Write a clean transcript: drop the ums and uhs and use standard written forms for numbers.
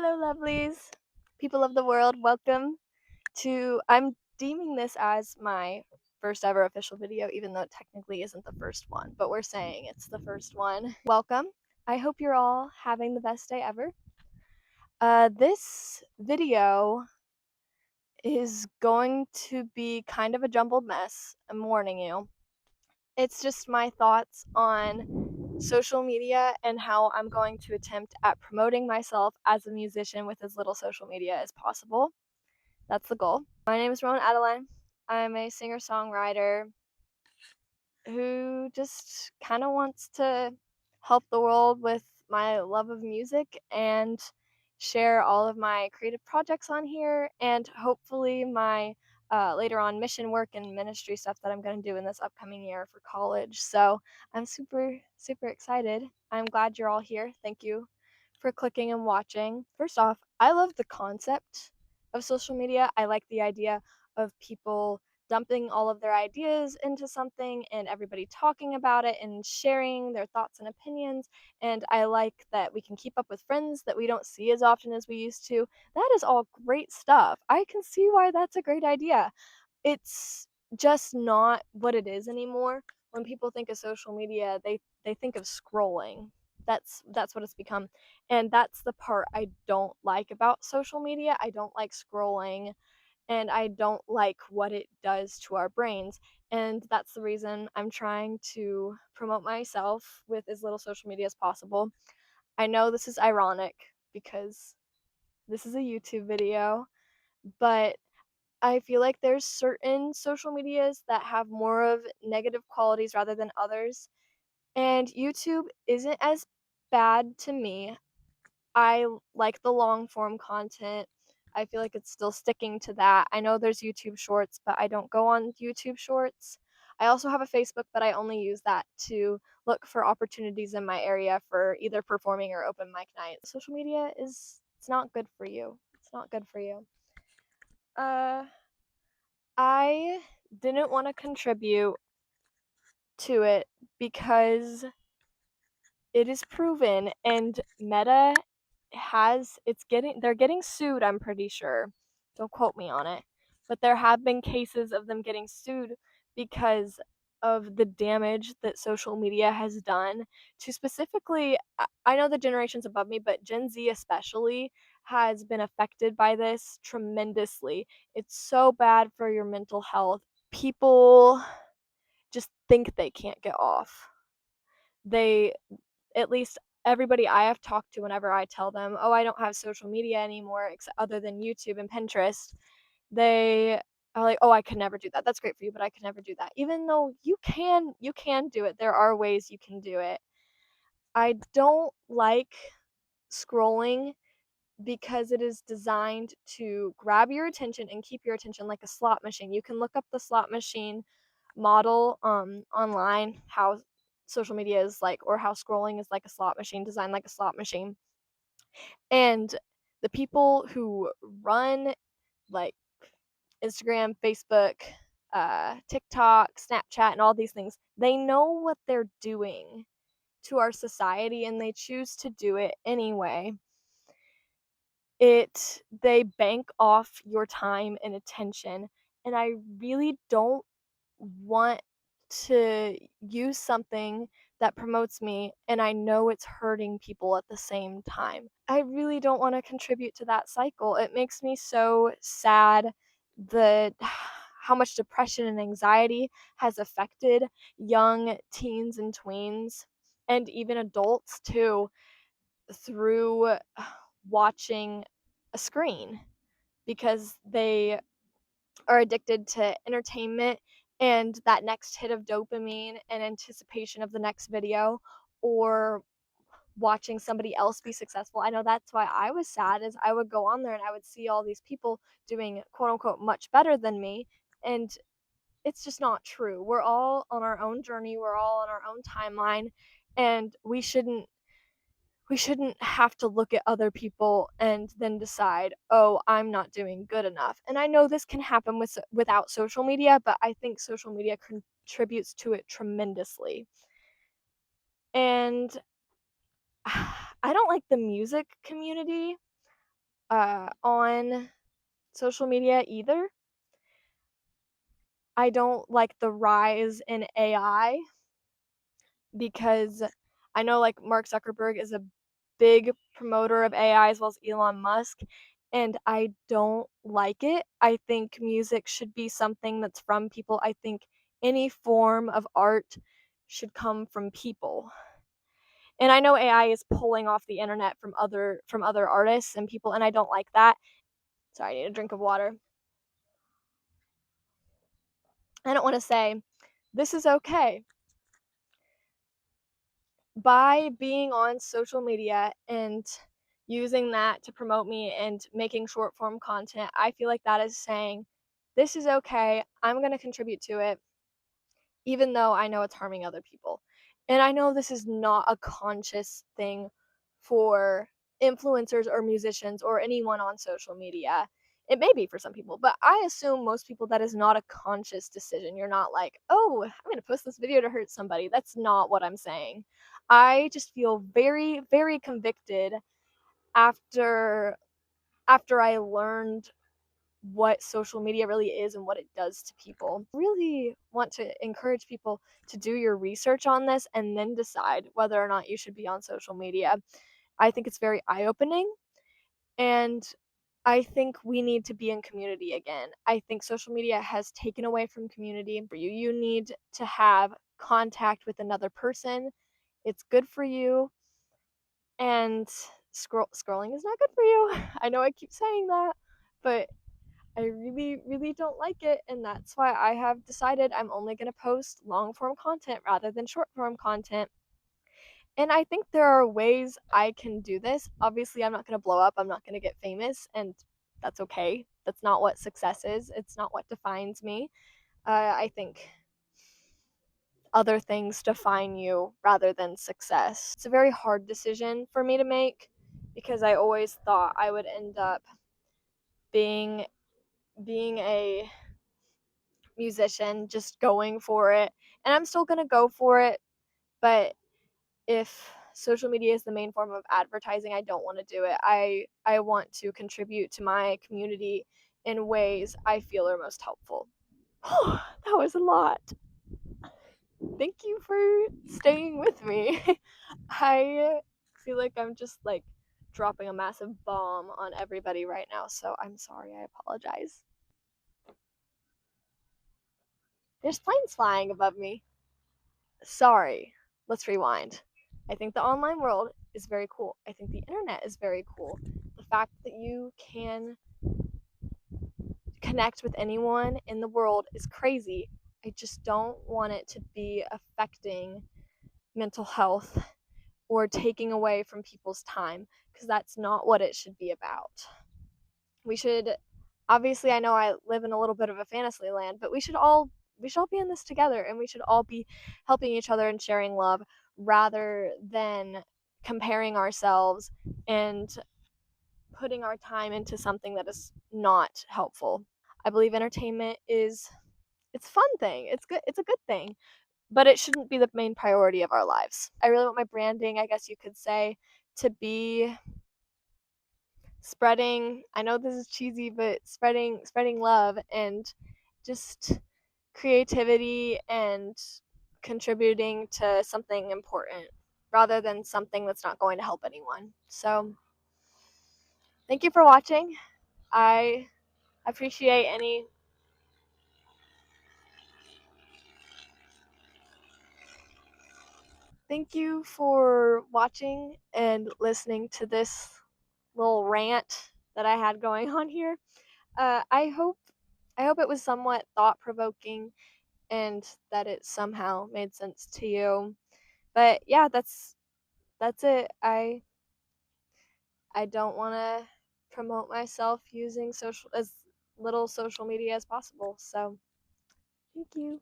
Hello, lovelies, people of the world. Welcome to. I'm deeming this as my first ever official video, even though it technically isn't the first one, but we're saying it's the first one. Welcome. I hope you're all having the best day ever. This video is going to be kind of a jumbled mess. I'm warning you. It's just my thoughts on social media and how I'm going to attempt at promoting myself as a musician with as little social media as possible. That's the goal. My name is Rowan Adeline. I'm a singer-songwriter who just kind of wants to help the world with my love of music and share all of my creative projects on here and hopefully my later on mission work and ministry stuff that I'm going to do in this upcoming year for college. So I'm super, super excited. I'm glad you're all here. Thank you for clicking and watching. First off, I love the concept of social media. I like the idea of people dumping all of their ideas into something and everybody talking about it and sharing their thoughts and opinions. And I like that we can keep up with friends that we don't see as often as we used to. That is all great stuff. I can see why that's a great idea. It's just not what it is anymore. When people think of social media, they think of scrolling. That's what it's become. And that's the part I don't like about social media. I don't like scrolling and I don't like what it does to our brains. And that's the reason I'm trying to promote myself with as little social media as possible. I know this is ironic because this is a YouTube video, but I feel like there's certain social medias that have more of negative qualities rather than others. And YouTube isn't as bad to me. I like the long form content. I feel like it's still sticking to that. I know there's YouTube Shorts, but I don't go on YouTube Shorts. I also have a Facebook, but I only use that to look for opportunities in my area for either performing or open mic nights. Social media it's not good for you. It's not good for you. I didn't want to contribute to it because it is proven and Meta they're getting sued, I'm pretty sure. Don't quote me on it. But there have been cases of them getting sued because of the damage that social media has done to specifically I know the generations above me, but Gen Z especially has been affected by this tremendously. It's so bad for your mental health. People just think they can't get off. They At least everybody I have talked to, whenever I tell them, "Oh, I don't have social media anymore other than YouTube and Pinterest," they are like, "Oh, I could never do that. That's great for you, but I could never do that." Even though you can do it. There are ways you can do it. I don't like scrolling because it is designed to grab your attention and keep your attention like a slot machine. You can look up the slot machine model online, how social media is like, or how scrolling is like a slot machine, designed like a slot machine. And the people who run like Instagram, Facebook, TikTok, Snapchat, and all these things, they know what they're doing to our society and they choose to do it anyway. They bank off your time and attention, and I really don't want to use something that promotes me and I know it's hurting people at the same time. I really don't want to contribute to that cycle. It makes me so sad that how much depression and anxiety has affected young teens and tweens and even adults too through watching a screen because they are addicted to entertainment and that next hit of dopamine and anticipation of the next video or watching somebody else be successful. I know that's why I was sad is I would go on there and I would see all these people doing quote unquote much better than me and it's just not true. We're all on our own journey, we're all on our own timeline and we shouldn't have to look at other people and then decide, oh, I'm not doing good enough. And I know this can happen without social media, but I think social media contributes to it tremendously. And I don't like the music community. on social media either. I don't like the rise in AI because I know like Mark Zuckerberg is a big promoter of AI as well as Elon Musk, and I don't like it. I think music should be something that's from people. I think any form of art should come from people. And I know AI is pulling off the internet from other artists and people, and I don't like that. Sorry, I need a drink of water. I don't want to say this is okay. By being on social media and using that to promote me and making short form content, I feel like that is saying, this is okay. I'm going to contribute to it, even though I know it's harming other people. And I know this is not a conscious thing for influencers or musicians or anyone on social media. It may be for some people, but I assume most people that is not a conscious decision. You're not like, oh, I'm going to post this video to hurt somebody. That's not what I'm saying. I just feel very, very convicted after I learned what social media really is and what it does to people. I really want to encourage people to do your research on this and then decide whether or not you should be on social media. I think it's very eye-opening, and I think we need to be in community again. I think social media has taken away from community. For you, you need to have contact with another person. It's good for you, and scrolling is not good for you. I know I keep saying that, but I really, really don't like it, and that's why I have decided I'm only going to post long form content rather than short form content. And I think there are ways I can do this. Obviously, I'm not going to blow up, I'm not going to get famous, and that's okay. That's not what success is, it's not what defines me. I think other things define you rather than success. It's a very hard decision for me to make because I always thought I would end up being a musician, just going for it. And I'm still going to go for it, but if social media is the main form of advertising, I don't want to do it. I want to contribute to my community in ways I feel are most helpful. That was a lot. Thank you for staying with me. I feel like I'm just like dropping a massive bomb on everybody right now, so I'm sorry. I apologize. There's planes flying above me. Sorry. Let's rewind. I think the online world is very cool. I think the internet is very cool. The fact that you can connect with anyone in the world is crazy. I just don't want it to be affecting mental health or taking away from people's time, because that's not what it should be about. We should, obviously, I know I live in a little bit of a fantasy land, but we should all be in this together, and we should all be helping each other and sharing love rather than comparing ourselves and putting our time into something that is not helpful. I believe entertainment is, it's a fun thing. It's good. It's a good thing, but it shouldn't be the main priority of our lives. I really want my branding, I guess you could say, to be spreading, I know this is cheesy, but spreading love and just creativity and contributing to something important rather than something that's not going to help anyone. So, thank you for watching. I appreciate any Thank you for watching and listening to this little rant that I had going on here. I hope it was somewhat thought provoking and that it somehow made sense to you. But yeah, that's it. I don't want to promote myself using as little social media as possible. So, thank you.